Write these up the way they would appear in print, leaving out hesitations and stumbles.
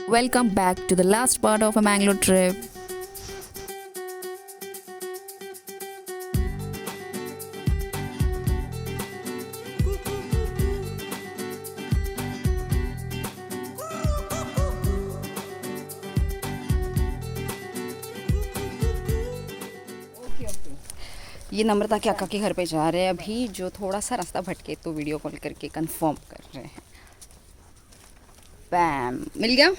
Welcome back to the last part of a Mangalore trip. ये नम्रता के अक्का के घर पे जा रहे हैं अभी, जो थोड़ा सा रास्ता भटके तो वीडियो कॉल करके कंफर्म कर रहे हैं। बैम, मिल गया।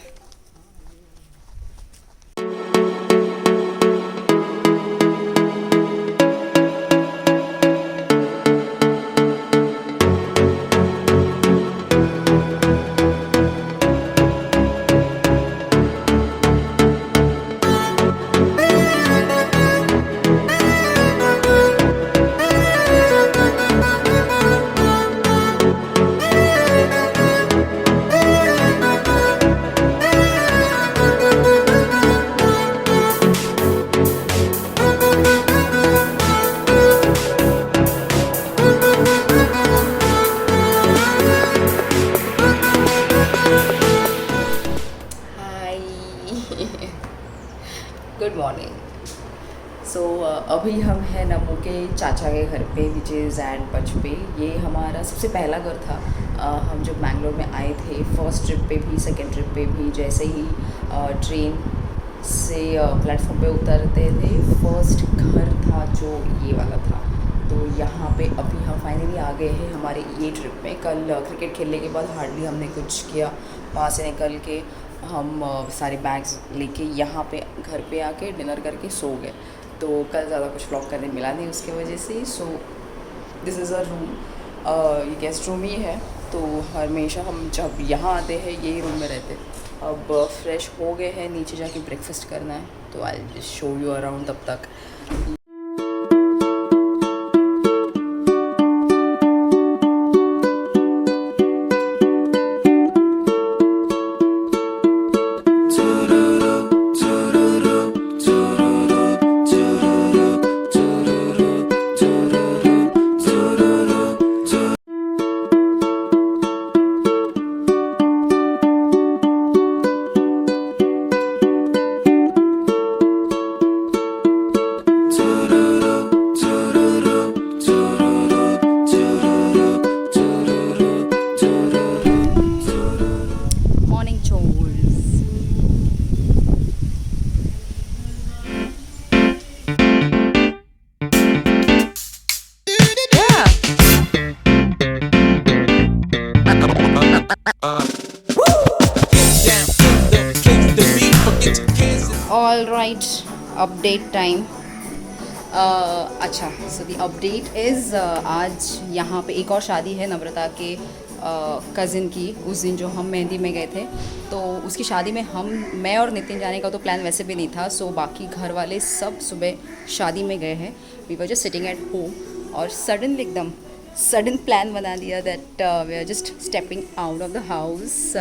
Good morning. सो अभी हम हैं नमो के चाचा के घर पे, विच इज़ एंड पच पे। ये हमारा सबसे पहला घर था। हम जब मैंगलोर में आए थे, फर्स्ट ट्रिप पे भी सेकंड ट्रिप पे भी, जैसे ही ट्रेन से प्लेटफॉर्म पे उतरते थे, फर्स्ट घर था जो ये वाला था। तो यहाँ पे अभी हम फाइनली आ गए हैं हमारे ये ट्रिप में। कल क्रिकेट खेलने के बाद हार्डली हमने कुछ किया। वहाँ से निकल के हम सारे बैग्स लेके यहाँ पे घर पे आके डिनर करके सो गए। तो कल ज़्यादा कुछ व्लॉग करने मिला नहीं उसके वजह से। So this is a room, ये गेस्ट रूम ही है। तो हमेशा हम जब यहाँ आते हैं यही रूम में रहते। अब फ्रेश हो गए हैं, नीचे जाके ब्रेकफास्ट करना है, तो I just show you around तब तक। All right, update time. अच्छा, सो दी अपडेट इज़ आज यहाँ पे एक और शादी है नम्रता के कज़िन की। उस दिन जो हम मेहंदी में गए थे, तो उसकी शादी में मैं और नितिन जाने का तो प्लान वैसे भी नहीं था। सो बाकी घर वाले सब सुबह शादी में गए हैं। We were just sitting at home और सडनली एकदम सडन प्लान बना दिया that we are just stepping out of the house.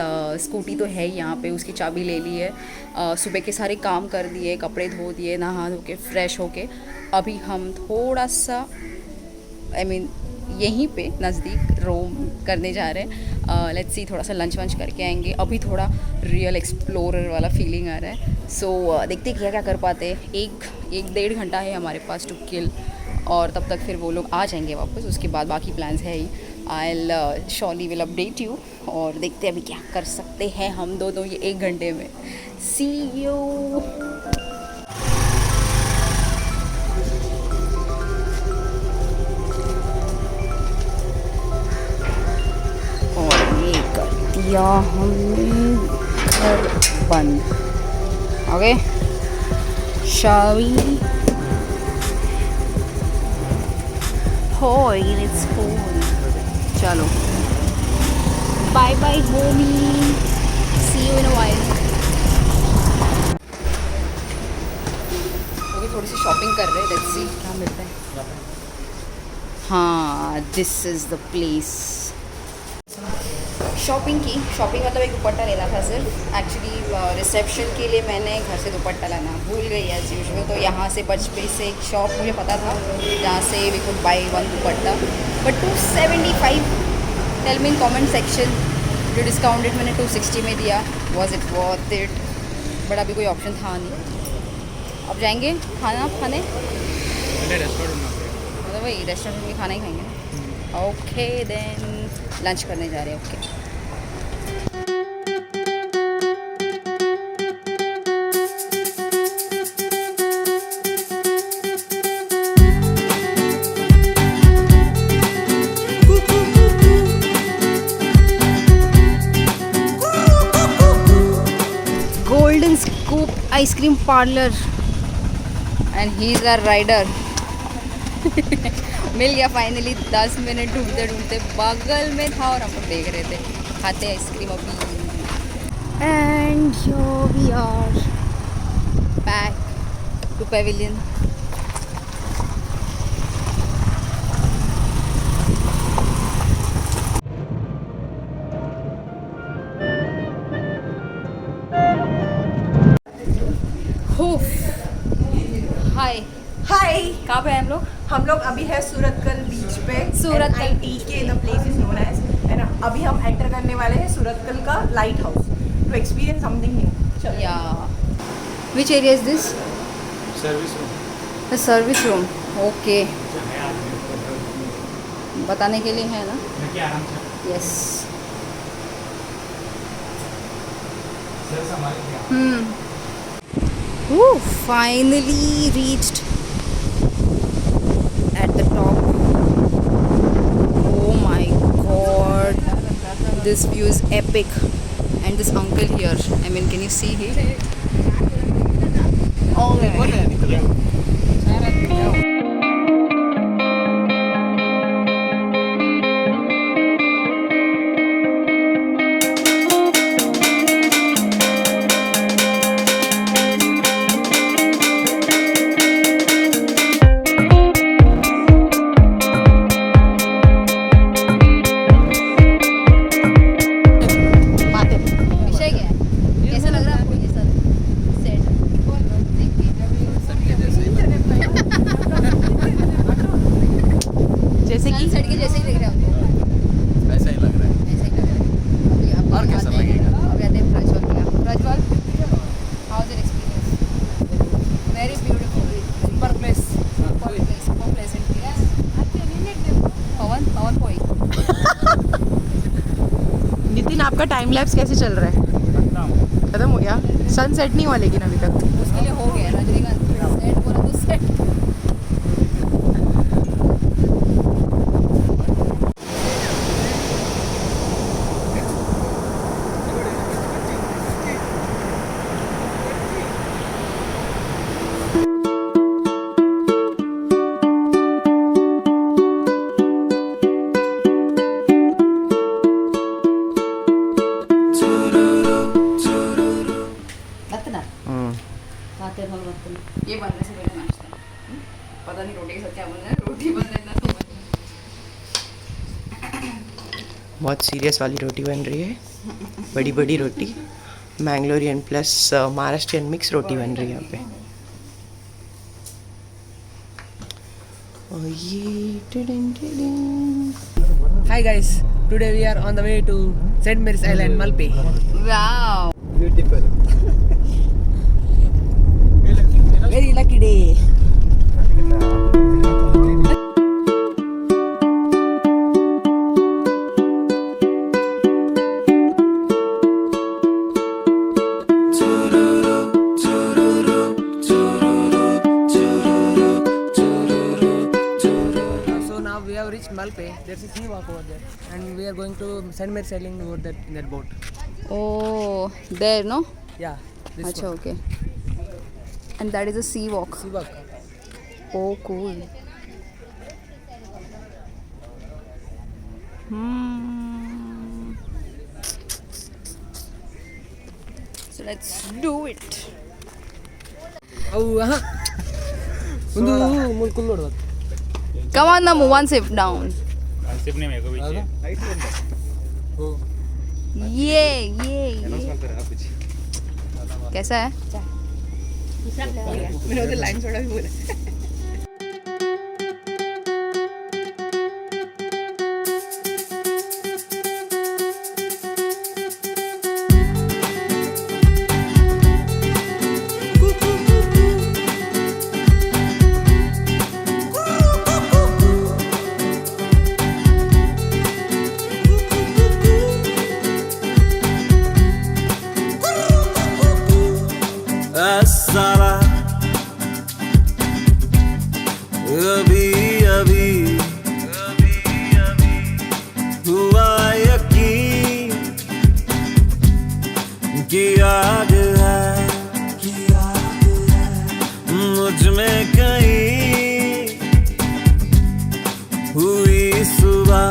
Scooty तो है यहाँ पे, उसकी चाबी ले ली है। सुबह के सारे काम कर दिए, कपड़े धो दिए, नहा धो के फ्रेश होके अभी हम थोड़ा सा यहीं पे नज़दीक रोम करने जा रहे हैं। लेट्स सी, थोड़ा सा लंच वंच करके आएंगे। अभी थोड़ा रियल एक्सप्लोरर वाला फीलिंग आ रहा है। सो देखते क्या क्या कर पाते हैं। एक डेढ़ घंटा है हमारे पास टू किल, और तब तक फिर वो लोग आ जाएंगे वापस। उसके बाद बाकी प्लान्स है ही। आई शॉली विल अपडेट यू, और देखते हैं अभी क्या कर सकते हैं हम दोनों ये एक घंटे में। See you. और ये कर दिया हमने घर बंद। ओके, शावी Hoy, it's cool. चलो, bye bye homie, see you in a while. थोड़ी सी शॉपिंग कर रहे हैं, लेट्स सी क्या मिलता है। हाँ, this is the place. Shopping मतलब एक दुपट्टा लेना था सिर्फ। एक्चुअली रिसेप्शन के लिए मैंने घर से दुपट्टा लाना भूल गई एज यूजुअल। तो यहाँ से बचपे से एक शॉप मुझे पता था जहाँ से we could buy one dupatta, but 275। Tell me in comment section जो डिस्काउंटेड मैंने 260 में दिया, was it worth it, but अभी कोई ऑप्शन था नहीं। अब जाएंगे खाना खाने, मतलब वही रेस्टोरेंट में खाना ही खाएंगे ना। ओके देन लंच करने जा रहे हैं। Okay golden scoop ice cream parlour and he is our rider. मिल गया फाइनली, 10 मिनट ढूंढते ढूंढते, बगल में था और हम लोग देख रहे थे, खाते आइसक्रीम अभी। And here we are back to pavilion. Hi hi, कहाँ पे हैं हम लोग? हम लोग अभी है सूरतकल बीच पे। सूरतकल के the place is known as, and अभी हम एंटर करने वाले हैं सूरतकल का lighthouse to experience something new. या which area is this? Service room. The service room. Okay, बताने के लिए है ना? आराम से यस। सर संभाल के Finally reached at the top. Oh my god, this view is epic. And this uncle here, I mean, can you see him? Oh विषय क्या है? कैसा लग रहा है आपको ये सब सेट? जैसे कि सेट के जैसे ही दिख रहे हो। ऐसा ही लग रहा है। ऐसा ही लग रहा है। अभी आप और कैसा आते हैं- लगेगा? अभी आते हैं प्रज्वल के यहाँ। Prajwal, how is your experience? Very beautiful, super place, super pleasant. Pawan कोई नितिन, आपका टाइम लैप्स कैसे चल रहा है? खत्म हो गया? सनसेट नहीं हुआ लेकिन अभी तक। उसके लिए हो गया रजनीकांत सेट बोला तो सेट। रत्ना खाते भाव रत्ना, ये बनने से पहले नाश्ता। पता नहीं रोटी के साथ क्या बनना है, रोटी बन लेना तो बहुत सीरियस वाली रोटी बन रही है, बड़ी बड़ी रोटी, मैंगलोरियन प्लस महाराष्ट्रियन मिक्स रोटी बन रही है यहाँ पे। और ये Hi guys, today we are on the way to St. Mary's Island, Malpe. Wow. Beautiful. Very lucky day. So now we have reached Malpe. There's a sea walk over there, and we are going to St. Mary's Island over that in that boat. Oh, there no? Yeah, this अच्छा, one. okay. And that is a sea walk. Sea walk. Oh, cool. So let's do it. Oh, ಮುಂದು ಮುಳ್ಕೊಂಡು ನೋಡುವ. Come on, Namu, one sip down. सिर्फ नहीं मेरे को भी चाहिए। ये करते रहा कुछ। कैसा है? मैंने उधर लाइन छोड़ा भी बोला। की आग है मुझ में कहीं हुई सुबह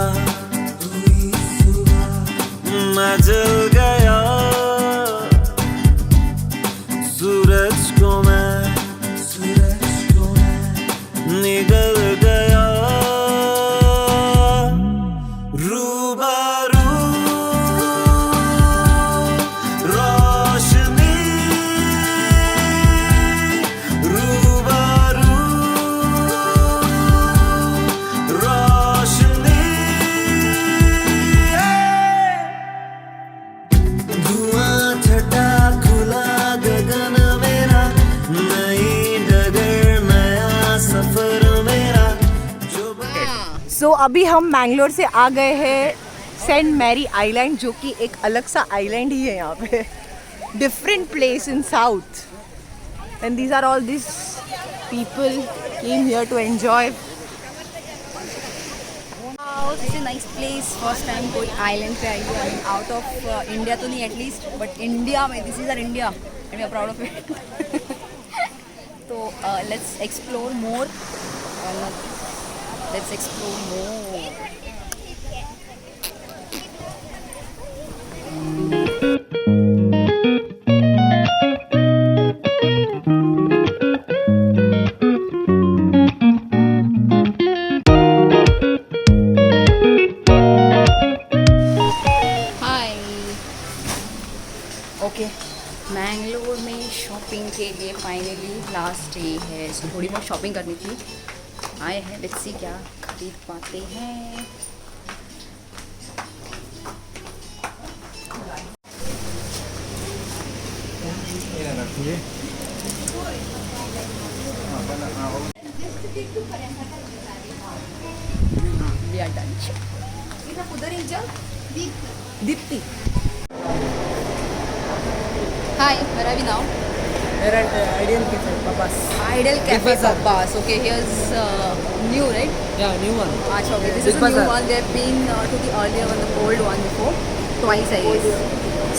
मैं जल गया सूरज को मैं निगल गया रूबरू रोशनी रूबरू रोशनी धुआं छटा खुला गगन मेरा नई डगर नया सफर मेरा जो सो अभी हम मैंगलोर से आ गए हैं सेंट मैरी आइलैंड, जो कि एक अलग सा आइलैंड ही है यहाँ पे, different place in south, and these are all this people came here to enjoy. It's a nice place. First time कोई आइलैंड पे आई हूँ. आउट ऑफ इंडिया तो नहीं एटलीस्ट, बट इंडिया में this is our India and we are proud of it. तो let's explore more. Let's explore more. Hi. Okay. Mangalore में shopping के लिए फाइनली लास्ट डे है. सो थोड़ी बहुत शॉपिंग करनी थी. आए हैं, लेट्स सी क्या खरीद पाते हैं. We are done. उधर ही चल. Deepti. Hi, where are we now? We're at Ideal Cafe, Papas. Ideal Cafe Big Bazaar. Papas. Okay, here's new, right? Yeah, new one. Achha, okay. This Big is a new Bazaar. one. They've been to the earlier one, the old one before. Twice, I guess.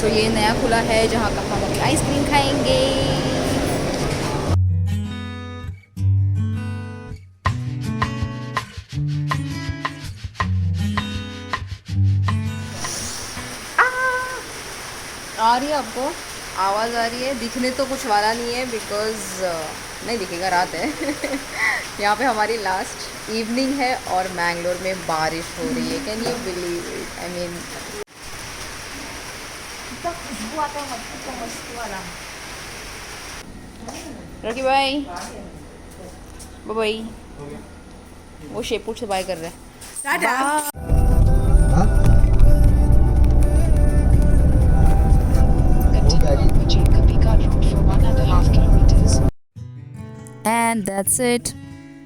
So ये नया खुला है जहाँ का हम अभी ice cream खाएंगे. आ रही है आपको आवाज़ आ रही है. दिखने तो कुछ वाला नहीं है बिकॉज नहीं दिखेगा, रात है. यहाँ पे हमारी लास्ट इवनिंग है और मैंगलोर में बारिश हो रही है. Can you believe it? I mean खुशबू आता है मस्त वाला. रॉकी भाई बाय. वो शेपुट से बाय कर रहे हैं. And that's it.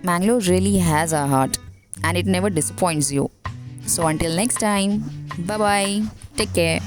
Mangalore really has a heart and it never disappoints you. So until next time, bye bye. Take care.